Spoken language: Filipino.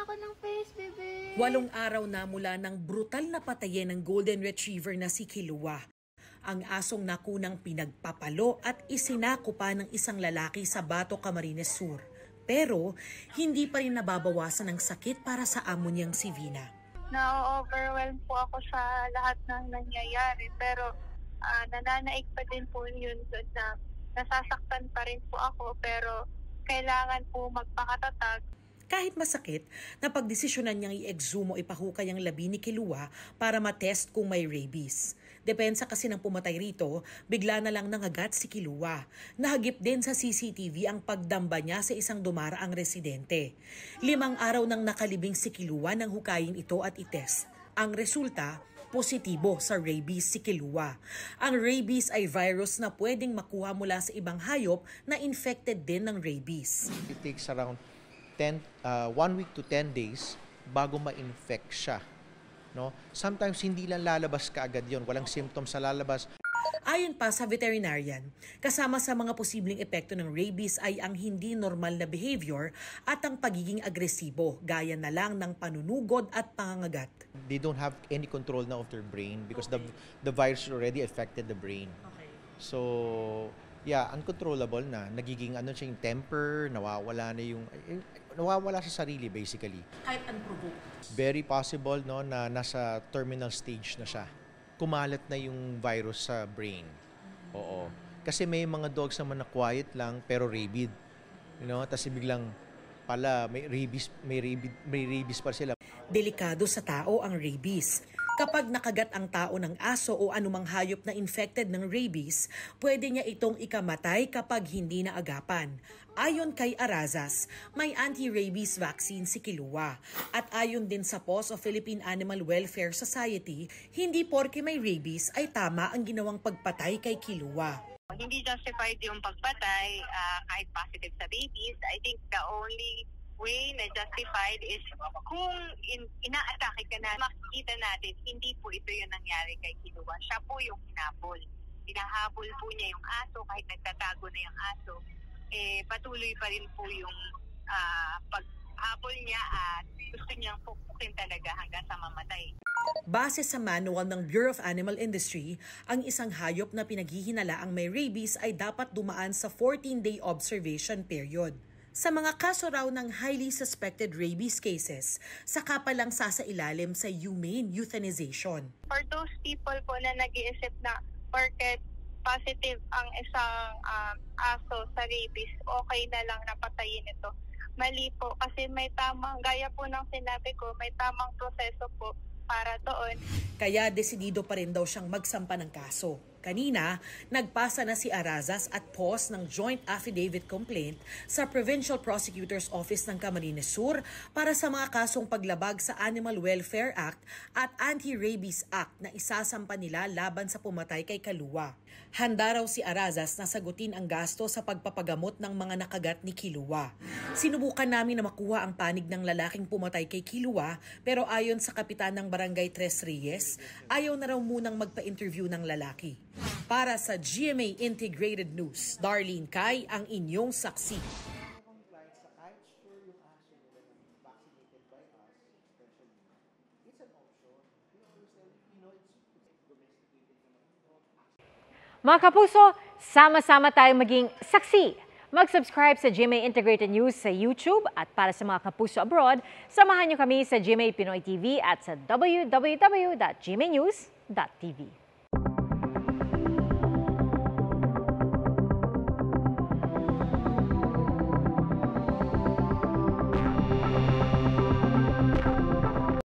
ako ng face, bebe. 8 araw na mula ng brutal na patayin ng golden retriever na si Kilua. Ang asong nakunang pinagpapalo at isinako pa ng isang lalaki sa Bato, Camarines Sur. Pero hindi pa rin nababawasan ng sakit para sa amo niyang si Vina. Na-overwhelm po ako sa lahat ng nangyayari, pero nananaig pa din po yun na nasasaktan pa rin po ako, pero kailangan po magpakatatag. Kahit masakit, napagdesisyonan niyang i-exhume o ipahukay ang labi ni Kilua para matest kung may rabies. Depensa kasi ng pumatay rito, bigla na lang nangagat si Kilua. Nahagip din sa CCTV ang pagdamba niya sa isang dumaraang residente. 5 araw nang nakalibing si Kilua nang hukayin ito at itest. Ang resulta, positibo sa rabies si Kilua. Ang rabies ay virus na pwedeng makuha mula sa ibang hayop na infected din ng rabies. It takes around 1 week to 10 days bago ma-infect siya. No? Sometimes hindi lang lalabas kaagad yon, walang symptoms sa lalabas. Ayon pa sa veterinarian, kasama sa mga posibleng epekto ng rabies ay ang hindi normal na behavior at ang pagiging agresibo, gaya na lang ng panunugod at pangangagat. They don't have any control na of their brain because the virus already affected the brain. Okay. So, yeah, uncontrollable na. Nagiging siya yung temper, nawawala sa sarili basically. Kahit unprovoked. Very possible no na nasa terminal stage na siya. Kumalat na yung virus sa brain. Oo. Kasi may mga dogs naman na quiet lang pero rabid. You know, tapos biglang pala may rabies pa sila. Delikado sa tao ang rabies. Kapag nakagat ang tao ng aso o anumang hayop na infected ng rabies, pwede niya itong ikamatay kapag hindi naagapan. Ayon kay Arazas, may anti-rabies vaccine si Kilua. At ayon din sa POS o Philippine Animal Welfare Society, hindi porke may rabies ay tama ang ginawang pagpatay kay Kilua. Hindi justified yung pagpatay kahit positive sa babies. I think the only way na justified is kung inaatake ka na, makikita natin, hindi po ito yung nangyari kay Kilua. Siya po yung hinabol. Hinahabol po niya yung aso, kahit nagtatago na yung aso. Patuloy pa rin po yung paghabol niya at gusto niyang pupukin talaga hanggang sa mamatay. Base sa manual ng Bureau of Animal Industry, ang isang hayop na pinaghihinalaang may rabies ay dapat dumaan sa 14-day observation period. Sa mga kaso raw ng highly suspected rabies cases, saka pa lang sasailalim sa humane euthanization. For those people po na nag-iisip na porket positive ang isang aso sa rabies, okay na lang napatayin ito. Mali po kasi may tamang, gaya po ng sinabi ko, may tamang proseso po para doon. Kaya desidido pa rin daw siyang magsampa ng kaso. Kanina, nagpasa na si Arazas at POS ng joint affidavit complaint sa Provincial Prosecutor's Office ng Camarines Sur para sa mga kasong paglabag sa Animal Welfare Act at Anti-Rabies Act na isasampa nila laban sa pumatay kay Kilua. Handa raw si Arazas na sagutin ang gasto sa pagpapagamot ng mga nakagat ni Kilua. Sinubukan namin na makuha ang panig ng lalaking pumatay kay Kilua, pero ayon sa kapitan ng Barangay Tres Reyes, ayaw na raw munang magpa-interview ng lalaki. Para sa GMA Integrated News, Darlene Kai ang inyong saksi. Mga kapuso, sama-sama tayong maging saksi. Mag-subscribe sa GMA Integrated News sa YouTube at para sa mga kapuso abroad, samahan niyo kami sa GMA Pinoy TV at sa www.gmanews.tv.